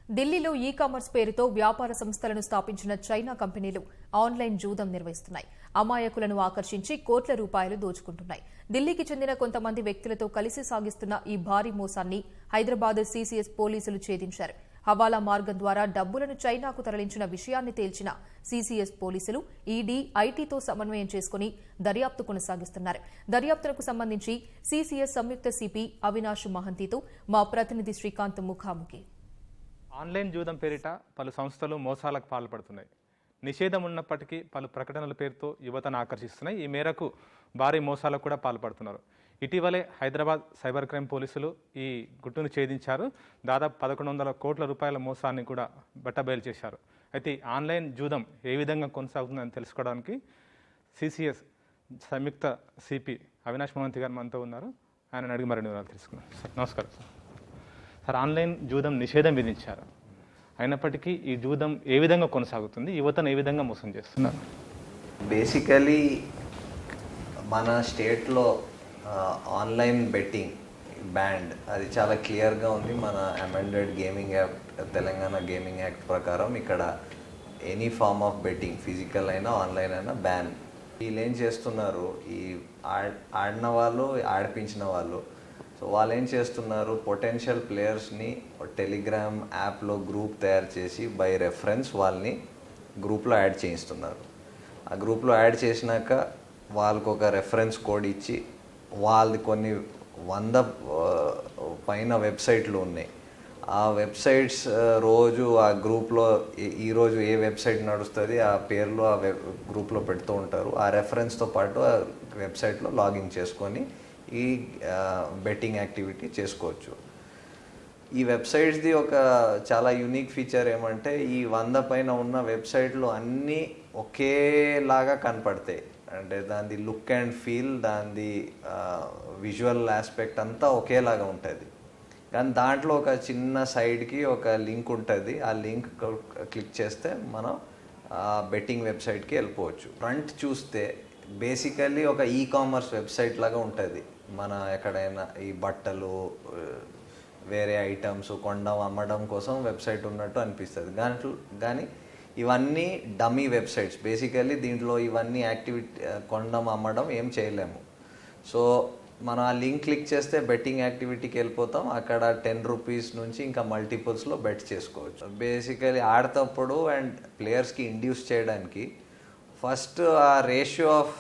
ఢిల్లీలో ఈ-కామర్స్ పేరుతో వ్యాపార సంస్థలను స్థాపించిన చైనా కంపెనీలు ఆన్లైన్ జూదం నిర్వహిస్తున్నాయి. అమాయకులను ఆకర్షించి కోట్ల రూపాయలు దోచుకుంటున్నాయి. ఢిల్లీకి చెందిన కొంతమంది వ్యక్తులతో కలిసి సాగిస్తున్న ఈ భారీ మోసాన్ని హైదరాబాద్ సీసీఎస్ పోలీసులు ఛేదించారు. హవాలా మార్గం ద్వారా డబ్బులను చైనాకు తరలించిన విషయాన్ని తేల్చిన సీసీఎస్ పోలీసులు ఈడీ, ఐటీతో సమన్వయం చేసుకుని దర్యాప్తు కొనసాగిస్తున్నారు. దర్యాప్తునకు సంబంధించి సీసీఎస్ సంయుక్త సిపి అవినాష్ మహంతితో మా ప్రతినిధి శ్రీకాంత్ ముఖాముఖి. ఆన్లైన్ జూదం పేరిట పలు సంస్థలు మోసాలకు పాల్పడుతున్నాయి. నిషేధం ఉన్నప్పటికీ పలు ప్రకటనల పేరుతో యువతను ఆకర్షిస్తున్నాయి. ఈ మేరకు భారీ మోసాలకు కూడా పాల్పడుతున్నారు. ఇటీవలే హైదరాబాద్ సైబర్ క్రైమ్ పోలీసులు ఈ గుట్టును ఛేదించారు. దాదాపు 1100 కోట్ల రూపాయల మోసాన్ని కూడా బట్టబయలు చేశారు. అయితే ఆన్లైన్ జూదం ఏ విధంగా కొనసాగుతుందని తెలుసుకోవడానికి సిసిఎస్ సంయుక్త సిపి అవినాష్ మహంతి గారు మనతో ఉన్నారు. ఆయన అడిగి మరిన్ని వివరాలు తెలుసుకున్నాం. సార్ నమస్కారం. సార్ ఆన్లైన్ జూదం నిషేధం విధించారు. అయినప్పటికీ ఈ జూదం ఏ విధంగా కొనసాగుతుంది, యువతను ఏ విధంగా మోసం చేస్తున్నారు? బేసికలీ మన స్టేట్లో ఆన్లైన్ బెట్టింగ్ బ్యాండ్ అది చాలా క్లియర్గా ఉంది. మన amended gaming act, Telangana gaming act ప్రకారం ఇక్కడ any form of betting physical అయినా ఆన్లైన్ అయినా బ్యాన్. వీళ్ళు ఏం చేస్తున్నారు, ఈ ఆడిన వాళ్ళు ఆడిపించిన వాళ్ళు, సో వాళ్ళు ఏం చేస్తున్నారు, పొటెన్షియల్ ప్లేయర్స్ని టెలిగ్రామ్ యాప్లో గ్రూప్ తయారు చేసి బై రెఫరెన్స్ వాళ్ళని గ్రూప్లో యాడ్ చేయిస్తున్నారు. ఆ గ్రూప్లో యాడ్ చేసినాక వాళ్ళకు ఒక రెఫరెన్స్ కోడ్ ఇచ్చి వాళ్ళది కొన్ని 100 పైన వెబ్సైట్లు ఉన్నాయి. ఆ వెబ్సైట్స్ రోజు ఆ గ్రూప్లో ఈరోజు ఏ వెబ్సైట్ నడుస్తుంది ఆ పేర్లు ఆ గ్రూప్లో పెడుతూ ఉంటారు. ఆ రెఫరెన్స్తో పాటు ఆ వెబ్సైట్లో లాగిన్ చేసుకొని ఈ బెట్టింగ్ యాక్టివిటీ చేసుకోవచ్చు. ఈ వెబ్సైట్స్ది ఒక చాలా యూనిక్ ఫీచర్ ఏమంటే ఈ 100 పైన ఉన్న వెబ్సైట్లు అన్నీ ఒకేలాగా కనపడతాయి. అంటే దాని లుక్ అండ్ ఫీల్, దాని విజువల్ ఆస్పెక్ట్ అంతా ఒకేలాగా ఉంటుంది. కానీ దాంట్లో ఒక చిన్న సైడ్కి ఒక లింక్ ఉంటుంది. ఆ లింక్ క్లిక్ చేస్తే మనం బెట్టింగ్ వెబ్సైట్కి వెళ్ళిపోవచ్చు. ఫ్రంట్ చూస్తే బేసికల్లీ ఒక ఈ-కామర్స్ వెబ్సైట్ లాగా ఉంటుంది. మన ఎక్కడైనా ఈ బట్టలు, వేరే ఐటమ్స్ కొనడం అమ్మడం కోసం వెబ్సైట్ ఉన్నట్టు అనిపిస్తుంది. కానీ ఇవన్నీ డమ్మీ వెబ్సైట్స్. బేసికల్లీ దీంట్లో ఇవన్నీ యాక్టివిటీ కొనడం అమ్మడం ఏం చేయలేము. సో మనం ఆ లింక్ క్లిక్ చేస్తే బెట్టింగ్ యాక్టివిటీకి వెళ్ళిపోతాం. అక్కడ 10 రూపీస్ నుంచి ఇంకా మల్టిపుల్స్లో బెట్ చేసుకోవచ్చు. బేసికలీ ఆడేటప్పుడు అండ్ ప్లేయర్స్కి ఇండ్యూస్ చేయడానికి ఫస్ట్ ఆ రేషియో ఆఫ్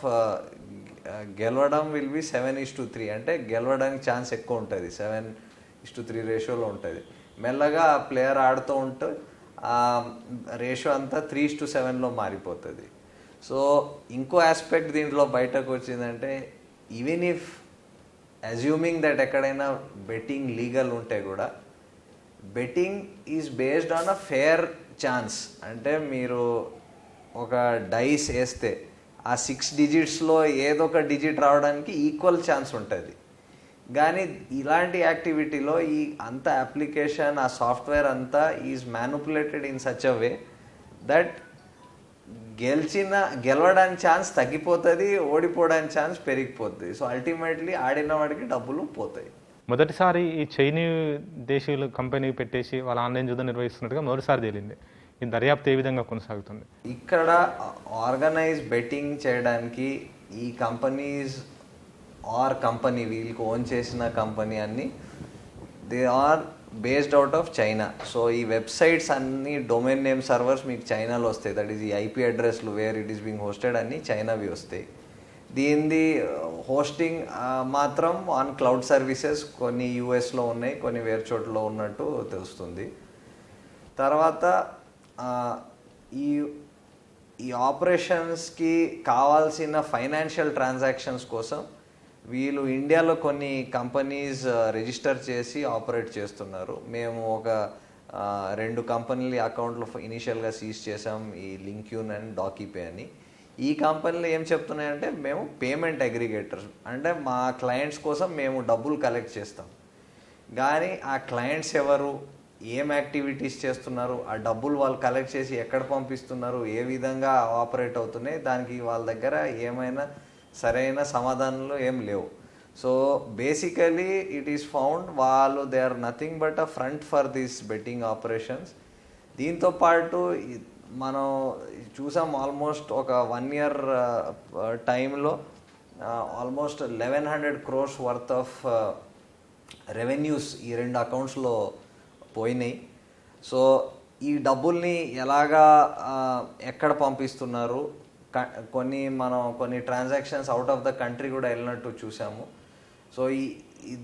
గెలవడం విల్ బి 7:3. అంటే గెలవడానికి ఛాన్స్ ఎక్కువ ఉంటుంది. 7:3 రేషియోలో ఉంటుంది. మెల్లగా ఆ ప్లేయర్ ఆడుతూ ఉంటే ఆ రేషియో అంతా 3:7లో మారిపోతుంది. సో ఇంకో ఆస్పెక్ట్ దీంట్లో బయటకు వచ్చిందంటే, ఈవెన్ ఇఫ్ అజ్యూమింగ్ దట్ ఎక్కడైనా బెట్టింగ్ లీగల్ ఉంటే కూడా betting is based on a fair chance. అంటే మీరు ఒక డైస్ వేస్తే ఆ 6 డిజిట్స్లో ఏదో ఒక డిజిట్ రావడానికి ఈక్వల్ ఛాన్స్ ఉంటుంది. కానీ ఇలాంటి యాక్టివిటీలో ఈ అంత అప్లికేషన్, ఆ సాఫ్ట్వేర్ అంతా is manipulated in such a way that గెలవడానికి ఛాన్స్ తగ్గిపోతుంది, ఓడిపోవడానికి ఛాన్స్ పెరిగిపోతుంది. సో అల్టిమేట్లీ ఆడిన వాడికి డబ్బులు పోతాయి. మొదటిసారి ఈ చైనీ దేశీయులు కంపెనీ పెట్టేసి వాళ్ళ ఆన్లైన్ జూదం నిర్వహిస్తున్నట్టుగా మొదటిసారి తేలింది. ఈ దర్యాప్తు ఏ విధంగా కొనసాగుతుంది? ఇక్కడ ఆర్గనైజ్ బెట్టింగ్ చేయడానికి ఈ కంపెనీస్ కంపెనీ వీళ్ళకి ఓన్ చేసిన కంపెనీ అన్ని they are based out of China. So ఈ వెబ్సైట్స్ అన్ని డొమైన్ నేమ్ సర్వర్స్ మీకు చైనాలో వస్తాయి. దట్ ఈస్ ఈ ఐపీ అడ్రస్లు where it is being hosted అన్ని చైనావి వస్తాయి. దీనిది హోస్టింగ్ మాత్రం ఆన్ క్లౌడ్ సర్వీసెస్ కొన్ని యూఎస్లో ఉన్నాయి, కొన్ని వేరే చోట్ల ఉన్నట్టు తెలుస్తుంది. తర్వాత ఈ ఆపరేషన్స్కి కావాల్సిన ఫైనాన్షియల్ ట్రాన్సాక్షన్స్ కోసం వీళ్ళు ఇండియాలో కొన్ని కంపెనీస్ రిజిస్టర్ చేసి ఆపరేట్ చేస్తున్నారు. మేము ఒక 2 కంపెనీల అకౌంట్లు ఇనీషియల్గా సీజ్ చేసాం, ఈ లింక్యూన్ అండ్ డాకీపే అని. ఈ కంపెనీలు ఏం చెప్తున్నాయంటే మేము పేమెంట్ అగ్రిగేటర్స్, అంటే మా క్లయింట్స్ కోసం మేము డబ్బులు కలెక్ట్ చేస్తాం. కానీ ఆ క్లయింట్స్ ఎవరు, ఏం యాక్టివిటీస్ చేస్తున్నారు, ఆ డబ్బులు వాళ్ళు కలెక్ట్ చేసి ఎక్కడ పంపిస్తున్నారు, ఏ విధంగా ఆపరేట్ అవుతున్నాయి, దానికి వాళ్ళ దగ్గర ఏమైనా సరైన సమాధానాలు ఏం లేవు. So basically it is found వాళ్ళు they are nothing but a front for these betting operations. దీంతో పాటు మనం చూసాం ఆల్మోస్ట్ ఒక 1 year టైంలో almost 1100 crores worth of revenues ఈ 2 అకౌంట్స్లో పోయినాయి. సో ఈ డబ్బుల్ని ఎలాగా ఎక్కడ పంపిస్తున్నారు, కొన్ని transactions out of the country కూడా వెళ్ళినట్టు చూసాము. సో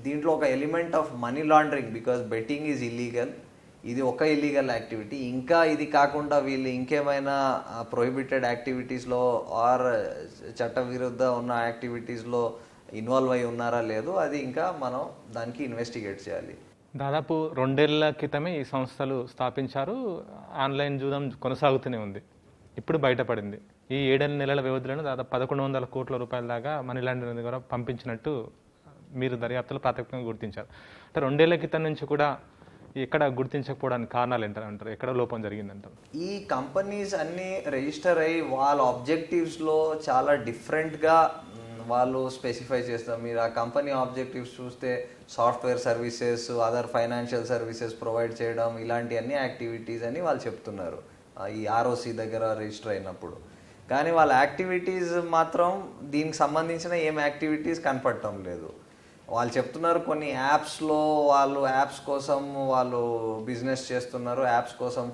దీంట్లో ఒక element of money laundering, because betting is illegal, ఇది ఒక ఇల్లీగల్ యాక్టివిటీ. ఇంకా ఇది కాకుండా వీళ్ళు ఇంకేమైనా ప్రొహిబిటెడ్ యాక్టివిటీస్లో ఆర్ చట్ట విరుద్ధ ఉన్న యాక్టివిటీస్లో ఇన్వాల్వ్ అయి ఉన్నారా లేదు, అది ఇంకా మనం దానికి ఇన్వెస్టిగేట్ చేయాలి. దాదాపు 2 ఏళ్ల క్రితమే ఈ సంస్థలు స్థాపించారు. ఆన్లైన్ జూదం కొనసాగుతూనే ఉంది. ఇప్పుడు బయటపడింది. ఈ 7 నెలల వ్యవధిలోనే దాదాపు 1100 కోట్ల రూపాయల దాకా మనీ లాండరింగ్ ద్వారా పంపించినట్టు మీరు దర్యాప్తులో ప్రాథమికంగా గుర్తించారు. అంటే 2 ఏళ్ల క్రితం నుంచి కూడా ఎక్కడ గుర్తించకపోవడానికి కారణాలు ఏంటంటారు? ఎక్కడ లోపం జరిగిందంటారు? ఈ కంపెనీస్ అన్నీ రిజిస్టర్ అయ్యి వాళ్ళ ఆబ్జెక్టివ్స్లో చాలా డిఫరెంట్గా వాళ్ళు స్పెసిఫై చేస్తారు. మీరు ఆ కంపెనీ ఆబ్జెక్టివ్స్ చూస్తే software services, other financial services provide చేయడం, ఇలాంటి అన్ని యాక్టివిటీస్ అని వాళ్ళు చెప్తున్నారు ఈ ఆర్ఓసి దగ్గర రిజిస్టర్ అయినప్పుడు. కానీ వాళ్ళ యాక్టివిటీస్ మాత్రం దీనికి సంబంధించిన ఏం యాక్టివిటీస్ కనపడటం లేదు. వాళ్ళు చెప్తున్నారు కొన్ని యాప్స్లో వాళ్ళు యాప్స్ కోసం వాళ్ళు బిజినెస్ చేస్తున్నారు, యాప్స్ కోసం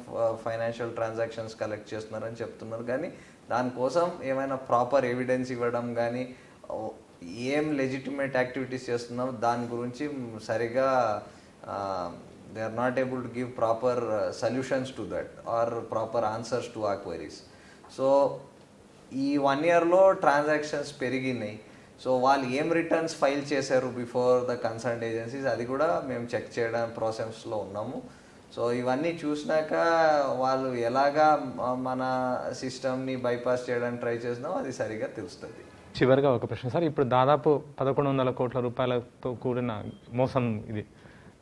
ఫైనాన్షియల్ ట్రాన్సాక్షన్స్ కలెక్ట్ చేస్తున్నారు అని చెప్తున్నారు. కానీ దానికోసం ఏమైనా ప్రాపర్ ఎవిడెన్స్ ఇవ్వడం కానీ ఏం లెజిటిమేట్ యాక్టివిటీస్ చేస్తున్నాం దాని గురించి సరిగా they are not able to give proper solutions to that or proper answers to ఆ క్వైరీస్. సో ఈ 1 yearలో ట్రాన్సాక్షన్స్ పెరిగినాయి. సో వాళ్ళు ఏం రిటర్న్స్ ఫైల్ చేశారు బిఫోర్ ద కన్సర్న్డ్ ఏజెన్సీస్, అది కూడా మేము చెక్ చేయడానికి ప్రాసెస్లో ఉన్నాము. సో ఇవన్నీ చూసినాక వాళ్ళు ఎలాగా మన సిస్టమ్ని బైపాస్ చేయడానికి ట్రై చేసినామో అది సరిగా తెలుస్తుంది. చివరిగా ఒక ప్రశ్న సార్, ఇప్పుడు దాదాపు 1100 కోట్ల రూపాయలతో కూడిన మోసం ఇది.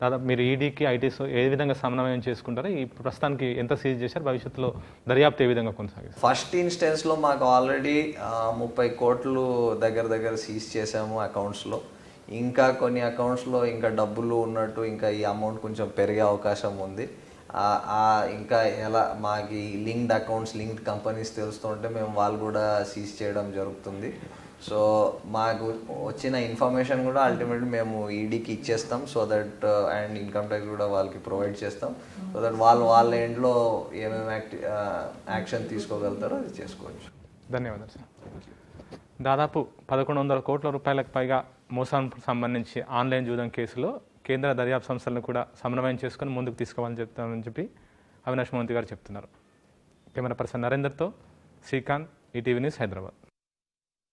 దాదాపు మీరు ఈడీకి ఐటీస్ ఏ విధంగా సమన్వయం చేసుకుంటారో, ఈ ప్రస్తుతానికి ఎంత సీజ్ చేశారు, భవిష్యత్తులో దర్యాప్తు ఏ విధంగా కొనసాగిస్తారు? ఫస్ట్ ఇన్స్టెన్స్లో మాకు ఆల్రెడీ 30 కోట్లు దగ్గర సీజ్ చేసాము అకౌంట్స్లో. ఇంకా కొన్ని అకౌంట్స్లో ఇంకా డబ్బులు ఉన్నట్టు, ఇంకా ఈ అమౌంట్ కొంచెం పెరిగే అవకాశం ఉంది. ఇంకా ఎలా మాకు లింక్డ్ అకౌంట్స్, లింక్డ్ కంపెనీస్ తెలుస్తుంటే మేము వాళ్ళు కూడా సీజ్ చేయడం జరుగుతుంది. సో మాకు వచ్చిన ఇన్ఫర్మేషన్ కూడా అల్టిమేట్లీ మేము ఈడీకి ఇచ్చేస్తాం. So that and income tax కూడా వాళ్ళకి ప్రొవైడ్ చేస్తాం. సో దట్ వాళ్ళ ఎండ్లో ఏమేమి యాక్షన్ తీసుకోగలుగుతారో అది చేసుకోవచ్చు. ధన్యవాదాలు సార్. దాదాపు 1100 కోట్ల రూపాయలకు పైగా మోసానికి సంబంధించి ఆన్లైన్ జూదం కేసులో కేంద్ర దర్యాప్తు సంస్థలను కూడా సమన్వయం చేసుకొని ముందుకు తీసుకోవాలని చెప్తామని చెప్పి అవినాష్ మోహంతి గారు చెప్తున్నారు. కెమెరా పర్సన్ నరేందర్తో శ్రీకాంత్, ఈటీవీ న్యూస్, హైదరాబాద్.